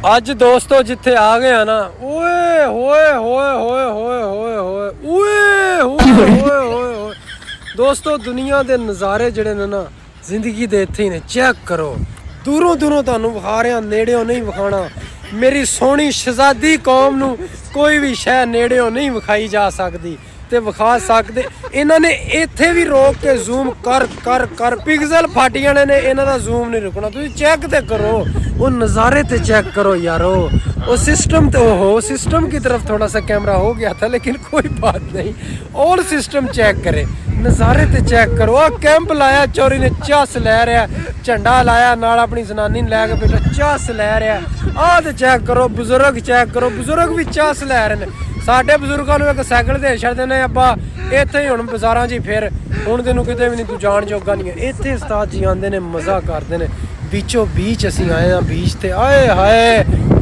ਅੱਜ ਦੋਸਤੋ ਜਿੱਥੇ ਆ ਗਏ ਆ ਨਾ ਓਏ ਹੋਏ ਹੋਏ ਹੋਏ ਹੋਏ ਹੋਏ ਹੋਏ ਓਏ ਹੋਏ ਹੋਏ ਹੋਏ ਦੋਸਤੋ ਦੁਨੀਆ ਦੇ ਨਜ਼ਾਰੇ ਜਿਹੜੇ ਨੇ ਨਾ ਜ਼ਿੰਦਗੀ ਦੇ ਇੱਥੇ ਹੀ ਨੇ। ਚੈੱਕ ਕਰੋ, ਦੂਰੋਂ ਦੂਰੋਂ ਤੁਹਾਨੂੰ ਵਿਖਾ ਰਿਹਾ, ਨੇੜਿਓਂ ਨਹੀਂ ਵਿਖਾਣਾ। ਮੇਰੀ ਸੋਹਣੀ ਸ਼ਹਿਜ਼ਾਦੀ ਕੌਮ ਨੂੰ ਕੋਈ ਵੀ ਸ਼ੈ ਨੇੜਿਓਂ ਨਹੀਂ ਵਿਖਾਈ ਜਾ ਸਕਦੀ ਤੇ ਵਿਖਾ ਸਕਦੇ। ਇਹਨਾਂ ਨੇ ਇੱਥੇ ਵੀ ਰੋਕ ਕੇ ਜ਼ੂਮ ਕਰ ਕਰ ਕਰ ਪਿਕਸਲ ਫਟ ਜਾਣੇ ਨੇ, ਇਹਨਾਂ ਦਾ ਜ਼ੂਮ ਨਹੀਂ ਰੁਕਣਾ। ਤੁਸੀਂ ਚੈੱਕ ਤੇ ਕਰੋ, वो नज़ारे ते चेक करो यारो। वो सिस्टम तो हो, सिस्टम की तरफ थोड़ा सा कैमरा हो गया था लेकिन कोई बात नहीं, और सिस्टम चेक करे, नज़ारे ते चेक करो। आ कैंप लाया चोरी ने, चस लै रहा, झंडा लाया नाल अपनी जनानी ने लैके बेटा चस लै रहा। आ ते चेक करो, बुजुर्ग चेक करो, बुजुर्ग भी चस लै रहे हैं। साडे बुजुर्गों को एक साइकिल दे छड़दे ने, अब्बा इत्थे ही हुण बाज़ारां च फिर हुण तैनूं किते भी नहीं, तू जान जोगा नहीं है। इत्थे उस्ताद जी आंदे ने, मज़ा करदे ने। बीचों बीच असीं आए हैं, बीच ते आए हाय